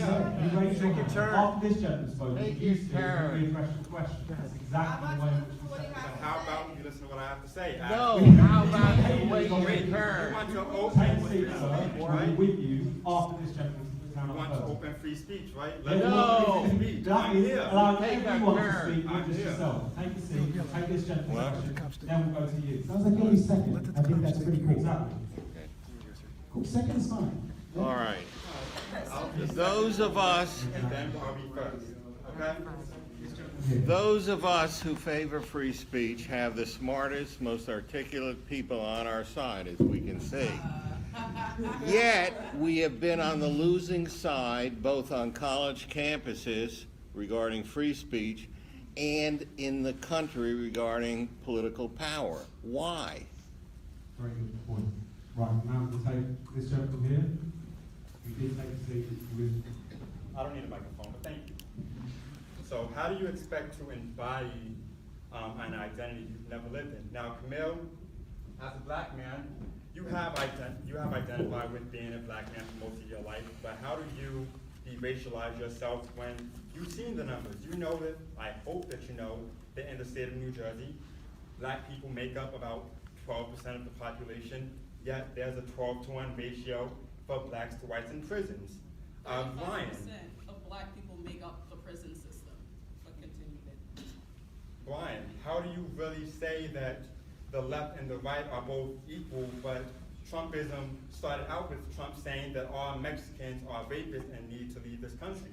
You raised your hand. After this gentleman spoke, Take you your used to turn. refresh the question. That's exactly the way in which we set it. How about you listen to what I have to say? No, how about you wait your You turn? want to Take open a free seat, speech, sir. We'll be right? with you after this gentleman sits down You on want to first. open free speech, right? No. Free speech. That I'm is here. allowing Take that everyone to turn. speak, not I'm just here. yourself. Take a seat, take this gentleman's Well. question, then we'll go to you. Sounds like you'll be second. I think that's pretty cool. Exactly. Cool. Second is fine. All right. Those of us, And then I'll be first, okay? those of us who favor free speech have the smartest, most articulate people on our side, as we can see. Yet, we have been on the losing side, both on college campuses regarding free speech and in the country regarding political power. Why? Very good point. Right, now we'll take this gentleman here. You did take a seat. I don't need a microphone, but thank you. So how do you expect to embody an identity you've never lived in? Now, Camille, as a black man, you have identified with being a black man for most of your life, but how do you de-racialize yourself when you've seen the numbers? You know that, I hope that you know, that in the state of New Jersey, black people make up about 12% of the population, yet there's a 12-to-1 ratio for blacks to whites in prisons. 35% Brian, of black people make up the prison system, but continue it. Brian, how do you really say that the left and the right are both equal, but Trumpism started out with Trump saying that all Mexicans are rapists and need to leave this country?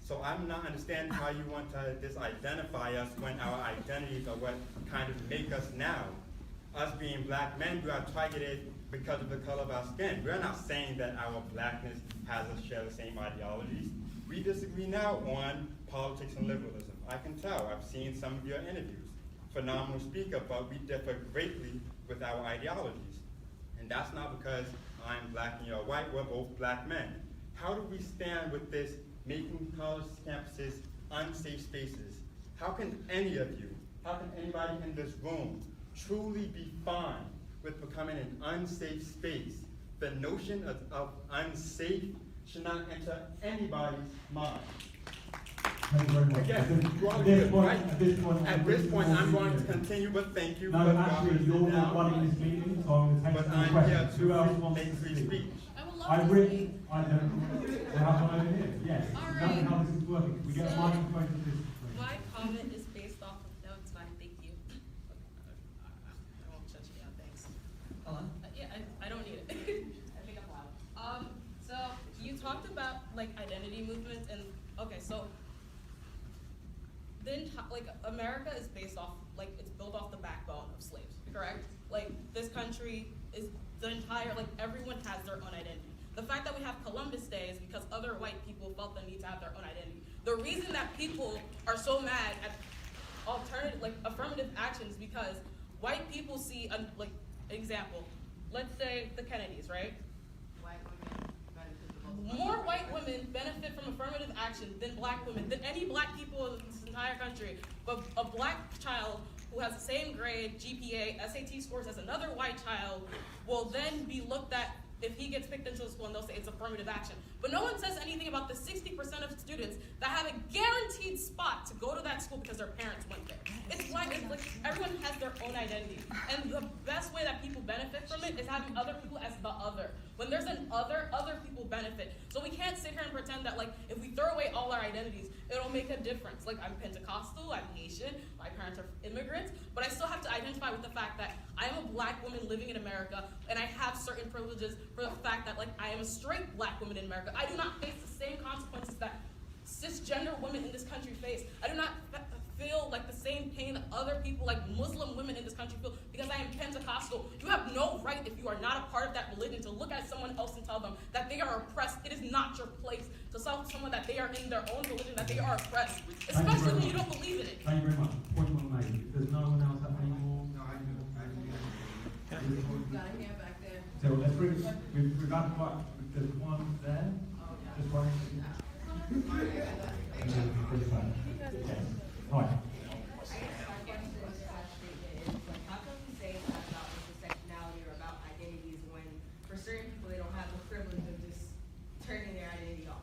So I'm not understanding how you want to disidentify us when our identities are what kind of make us now. Us being black men, we are targeted because of the color of our skin. We're not saying that our blackness has us share the same ideologies. We disagree now on politics and liberalism. I can tell, I've seen some of your interviews. Phenomenal speaker, but we differ greatly with our ideologies. And that's not because I'm black and you're white, we're both black men. How do we stand with this making college campuses unsafe spaces? How can any of you, how can anybody in this room truly be fine with becoming an unsafe space? The notion of unsafe should not enter anybody's mind. Thank you very much. Again, you are At this good, point, right? at this point, At this point, I'm going to continue, but thank you. No, but actually, you're not running this meeting, so I'm going to take But some I'm here questions. Who else to wants make to free speak? speech. I would love I've to written, speak. I don't, we'll have one over here, yes. All Exactly right. how this is working. Can we get a So- microphone to this, please? My comment is based off of, no, it's fine, thank you. I won't shut you down, thanks. Yeah, I don't need it. I think I'm loud. So you talked about like identity movements and, okay, so then like America is based off, like it's built off the backbone of slaves, correct? Like this country is the entire, like everyone has their own identity. The fact that we have Columbus Day is because other white people felt the need to have their own identity. The reason that people are so mad at alternative, like affirmative actions, because white people see, like, example, let's say the Kennedys, right? More white women benefit from affirmative action than black women, than any black people in this entire country. But a black child who has the same grade, GPA, SAT scores as another white child will then be looked at if he gets picked into a school and they'll say it's affirmative action. But no one says anything about the 60% of students that have a guaranteed spot to go to that school because their parents went there. It's like everyone has their own identity. And the best way that people benefit from it is having other people as the other. When there's an other people benefit. So we can't sit here and pretend that like if we throw away all our identities, it'll make a difference. Like I'm Pentecostal, I'm Haitian, my parents are immigrants, but I still have to identify with the fact that I am a black woman living in America and I have certain privileges for the fact that like I am a straight black woman in America. I do not face the same consequences that cisgender women in this country face. I do not feel like the same pain that other people, like Muslim women in this country feel because I am Pentecostal. You have no right, if you are not a part of that religion, to look at someone else and tell them that they are oppressed. It is not your place to tell someone that they are in their own religion, that they are oppressed, especially when you don't believe in it. Thank you very much. Point well made. If there's no one else have any more? No, I do. Got a hand back there. So let's bring it, we've got quite, there's one there, just one. Okay. Right. How come you say it's not about intersectionality or about identities when for certain people they don't have the privilege of just turning their identity off?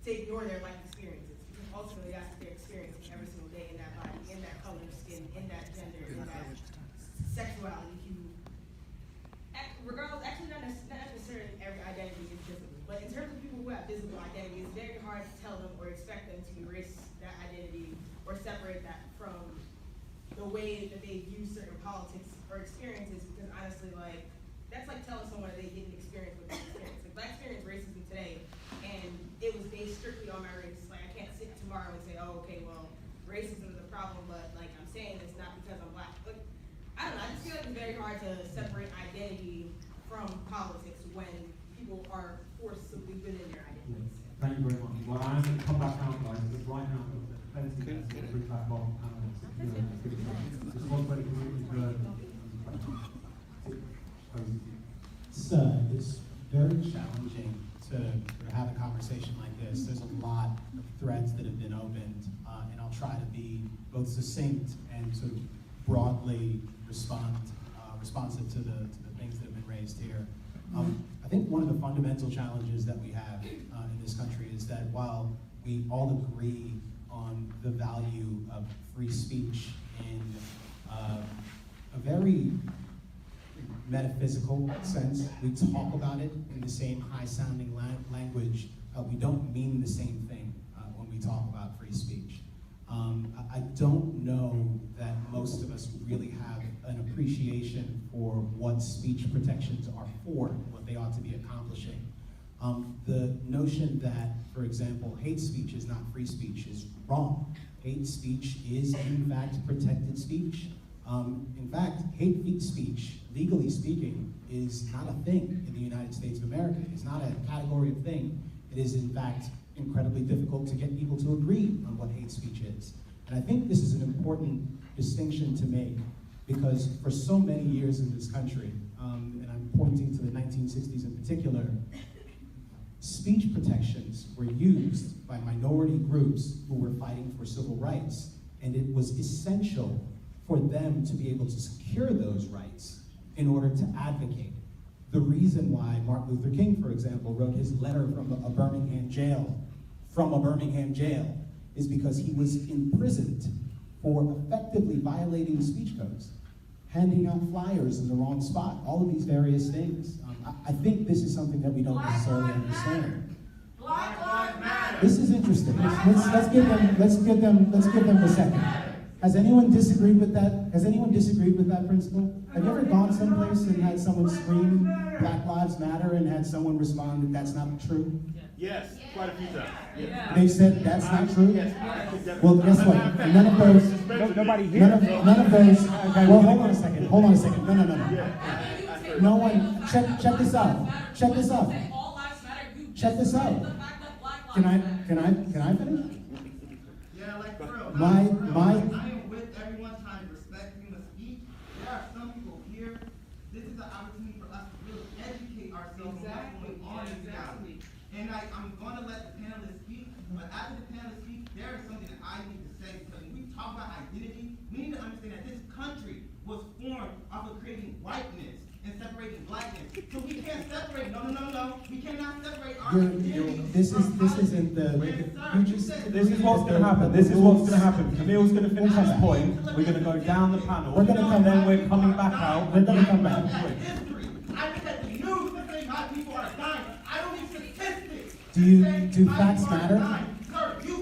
to ignore their life experiences, because ultimately that's what they're experiencing every single day in that body, in that color of skin, in that gender, in that sexuality, hue. Regardless, actually not necessarily every identity is visible, but in terms of people who have visible identity, it's very hard to tell them or expect them to erase that identity or separate that from the way that they view certain politics or experiences, because honestly, like, that's like telling someone that they didn't experience what they experienced. Like, I experienced racism today, and it was based strictly on my race. Like, I can't sit tomorrow and say, oh, okay, well, racism is a problem, but like I'm saying it's not because I'm black. Like, I don't know, I just feel like it's very hard to separate identity from politics when people are forcibly within their identities. Thank you very much. Well, I'm going to come back out, guys, because right now I've got plenty to bring back on panels. Just one very quick It's very challenging to have a conversation like this. There's a lot of threads that have been opened, and I'll try to be both succinct and sort of broadly responsive to the things that have been raised here. I think one of the fundamental challenges that we have in this country is that while we all agree on the value of free speech in a very metaphysical sense, we talk about it in the same high-sounding language. We don't mean the same thing when we talk about free speech. I don't know that most of us really have an appreciation for what speech protections are for, what they ought to be accomplishing. The notion that, for example, hate speech is not free speech is wrong. Hate speech is, in fact, protected speech. In fact, hate speech, legally speaking, is not a thing in the United States of America. It's not a category of thing. It is, in fact, incredibly difficult to get people to agree on what hate speech is. And I think this is an important distinction to make, because for so many years in this country, and I'm pointing to the 1960s in particular, speech protections were used by minority groups who were fighting for civil rights, and it was essential for them to be able to secure those rights in order to advocate. The reason why Martin Luther King, for example, wrote his letter from a Birmingham jail, is because he was imprisoned for effectively violating the speech codes, handing out flyers in the wrong spot, all of these various things. I think this is something that we don't necessarily understand. Black Lives Matter. This is interesting. Let's give them a second. Has anyone disagreed with that? Has anyone disagreed with that principle? Have you ever gone someplace and had someone scream Black Lives Matter and had someone respond that that's not true? Yes, quite a few times. Yeah. They said that's not true? Yes. Well, guess what? None of those. Nobody here. None of those. Well, hold on a second. No. No one. Check this out. Check this out. Can I finish? Yeah, like for real. My. I am with everyone trying to respect freedom of speech. There are some people here. This is an opportunity for us to really educate ourselves on what's going on in reality. And I'm going to let the panelists speak, but after the panelists speak, there is something that I need to say, because when we talk about identity, we need to understand that this country was formed off of creating whiteness and separating blackness. So we can't separate. No. We cannot separate our identity. This isn't the. This is what's going to happen. Camille's going to finish his point. We're going to go down the panel. We're going to come then we're coming back out. We're going to come back. History. I look at the news to say how people are dying. I don't need statistics. Do facts matter?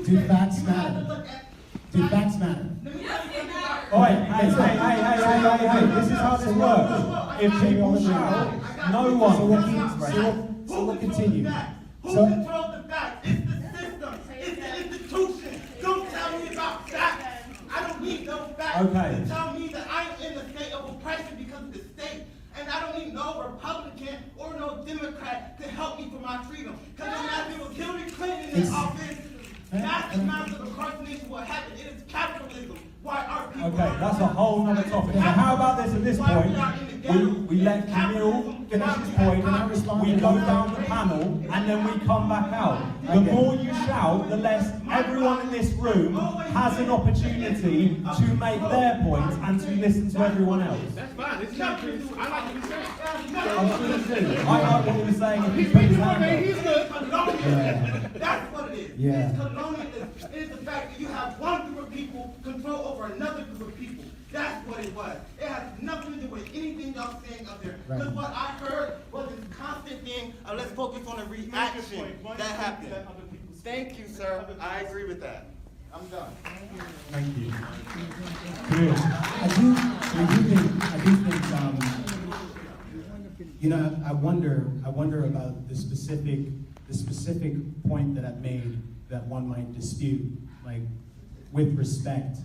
Do facts matter? Do facts matter? All right, hey, this is how this works. If people shout, no one. So we'll continue. Who controls the facts? It's the system. It's the institution. Don't tell me about facts. I don't need those facts. Okay. To tell me that I'm in the state of oppression because of the state. And I don't need no Republican or no Democrat to help me for my freedom. Because if it was Hillary Clinton in office, mass amounts of incarceration will happen. It is capitalism. Why our people that's a whole other topic. Now, how about this at this point? We let Camille finish his point, we go down the panel, and then we come back out. The more you shout, the less everyone in this room has an opportunity to make their point and to listen to everyone else. That's fine. It's not true. I like what he's saying. I like what he was saying. If he put his hand up. That's what it is. Yeah. It's colonialism. It is the fact that you have one group of people control over another group of people. That's what it was. It has nothing to do with anything y'all saying up there. Right. Because what I heard was this constant thing of let's focus on the reaction that happened. Thank you, sir. I agree with that. I'm done. Thank you. Good. I do think, you know, I wonder about the specific point that I've made that one might dispute, like with respect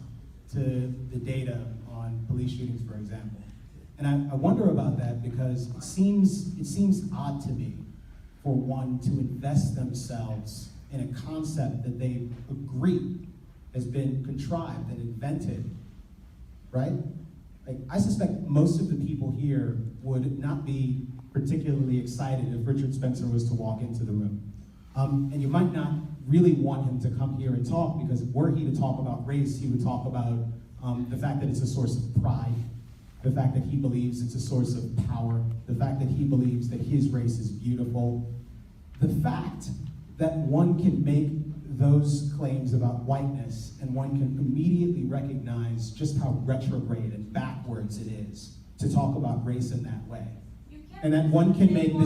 to the data on police shootings, for example. And I wonder about that because it seems odd to me for one to invest themselves in a concept that they agree has been contrived and invented, right? Like, I suspect most of the people here would not be particularly excited if Richard Spencer was to walk into the room. And you might not really want him to come here and talk, because were he to talk about race, he would talk about the fact that it's a source of pride, the fact that he believes it's a source of power, the fact that he believes that his race is beautiful. The fact that one can make those claims about whiteness and one can immediately recognize just how retrograde and backwards it is to talk about race in that way. And that one can make the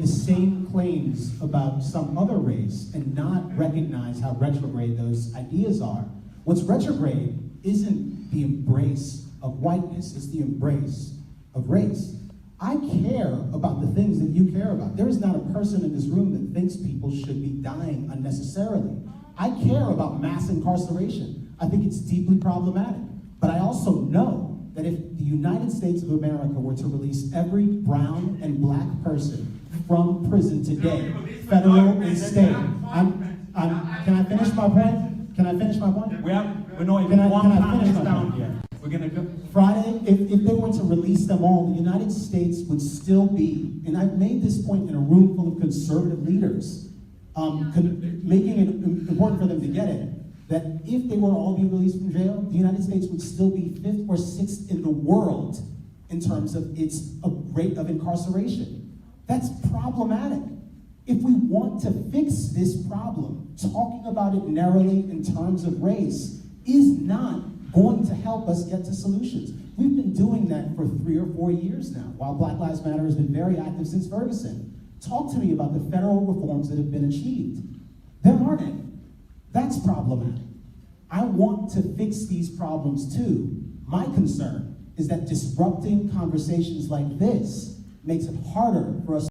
same claims about some other race and not recognize how retrograde those ideas are. What's retrograde isn't the embrace of whiteness, it's the embrace of race. I care about the things that you care about. There is not a person in this room that thinks people should be dying unnecessarily. I care about mass incarceration. I think it's deeply problematic. But I also know that if the United States of America were to release every brown and black person from prison today, federal and state, can I finish my point? Can I finish my point? We're not even one panelist down yet. We're going to go. Friday, if they were to release them all, the United States would still be, and I've made this point in a room full of conservative leaders, making it important for them to get it, that if they were all be released from jail, the United States would still be 5th or 6th in the world in terms of its rate of incarceration. That's problematic. If we want to fix this problem, talking about it narrowly in terms of race is not going to help us get to solutions. We've been doing that for 3 or 4 years now, while Black Lives Matter has been very active since Ferguson. Talk to me about the federal reforms that have been achieved. There aren't any. That's problematic. I want to fix these problems too. My concern is that disrupting conversations like this makes it harder for us